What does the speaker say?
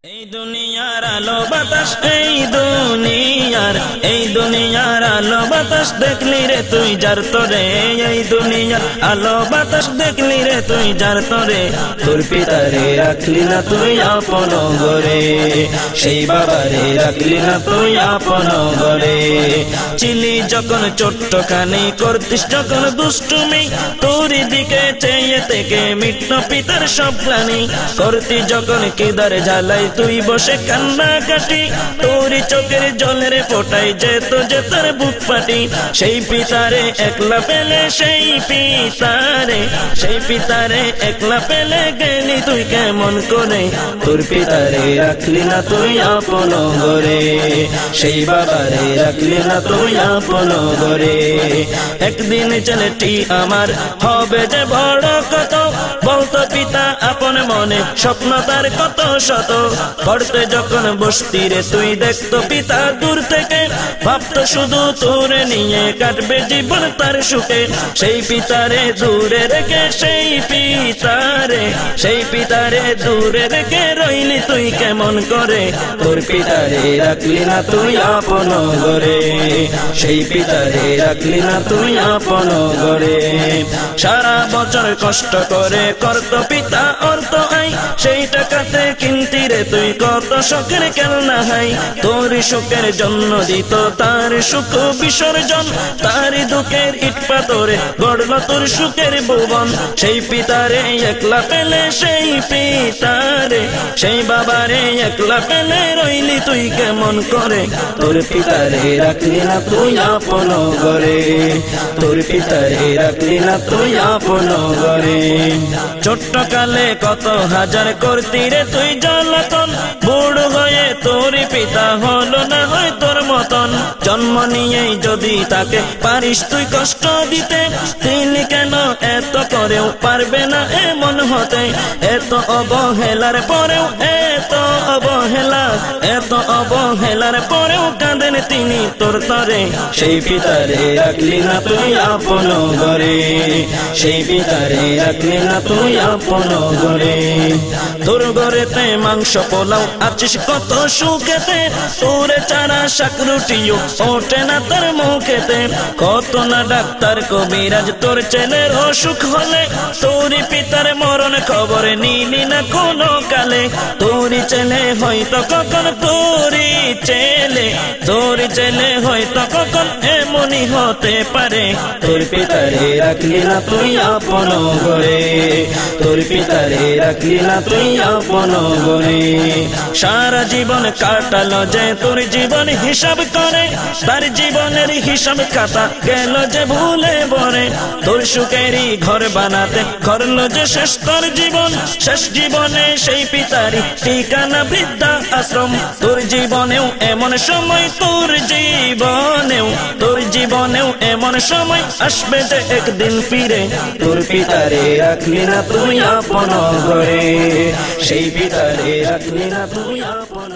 এই দুনিয়ার আলো বাতাস এই দুনিয়ার আলো বাতাস দেখলি রে তুই যার তরে এই দুনিয়ার আলো বাতাস দেখলি রে তুই যার তরে তোর পিতারে রাখলি না তুই আপন ঘরে সেই বাবারে রাখলি না তুই আপন ঘরে চিলি যখন ছোট্টখানি করতিস যখন দুষ্টুমি তোর দিকে চেয়ে থেকে মিটল পিতার সব প্রাণী করতি যখন কিদার জ্বালাই তুই বসে কান্না কাটি তোর চোখের জলের ফোটাই যেত যে তোর বুক ফাটি সেই পিতারে একলা পেলে সেই পিতারে একলা পেলে গেলি তুই কেমন করে তোর পিতারে রাখলি না তুই আপন ঘরে সেই বাবারে রাখলি না তুই আপন ঘরে একদিন ছেলেটি আমার হবে যে বড় কত বলতো পিতা আপন মনে স্বপ্ন তার কত শত পড়তে যখন বসতি রে তুই দেখতো পিতা দূর থেকে ভাবতো শুধু তোরে নিয়ে কাটবে জীবন তার সুখে সেই পিতারে দূরে রেখে সেই পিতারে দূরে রেখে রইলি তুই কেমন করে তোর পিতারে রাখলি না তুই আপন ঘরে সেই পিতারে রাখলি না তুই আপন ঘরে সারা বছর কষ্ট করে করতো পিতা অর্থ আই সেই টাকাতে কিনতি রে তুই কত শখের খেলনা হাই তোর সুখের জন্য দিত তার সুখ বিসর্জন তার দুঃখের ইট পাথরে গড়ল তোর সুখের ভুবন সেই পিতারে একলা পেলে সেই বাবারে একলা পেলে রইলি তুই কেমন করে তোর পিতারে রাখলি না তুই আপন ঘরে তোর পিতারে রাখলি না তুই আপন ঘরে ছোট্ট কালে কত হাজার করতি রে তুই জ্বালাতন বুড়ো হয়ে তোর পিতা হলো না হয় তোর মতন জন্ম নিয়েই যদি তাকে পারিস তুই কষ্ট দিতে তিনি কেন এত করেও পারবে না এমন হতে এত অবহেলার পরেও এত অবহেলার পরেও কাঁদেন তিনি তোর তরে সেই পিতারে রাখলি না তুই আপন ঘরে সেই পিতারে রাখলি না তুই আপন ঘরে তোর ঘরেতে মাংস পোলাও আছিস কত সুখেতে তোরে চারা শাক রুটিও ওঠে না তোর মুখেতে কত না ডাক্তার কবিরাজ তোর ছেলের অসুখ হলে তোরই পিতার মরণ খবর নিলি না কোনো কালে তোরই ছেলে হয়তো কখন তোরই ছেলে হয়তো কখন এমনই হতে পারে তোর পিতারে রাখলি না তুই আপন ঘরে তোর পিতারে রাখলি না তুই আপন ঘরে সারা জীবন কাটালো যে তোর জীবন হিসাব করে তার জীবনের হিসাব খাতা গেল যে ভুলে ভরে তোর সুখেরই ঘর বানাতে করলো যে শেষ তোর জীবন শেষ জীবনে সেই পিতারি ঠিকানা বৃদ্ধা আশ্রম তোর জীবনেও এমন সময় তোর জীবনেও এমন সময় আসবে যে একদিন ফিরে তোর পিতারে রাখলি না তুই আপন ঘরে সেই পিতারে রাখলি না তুই আপন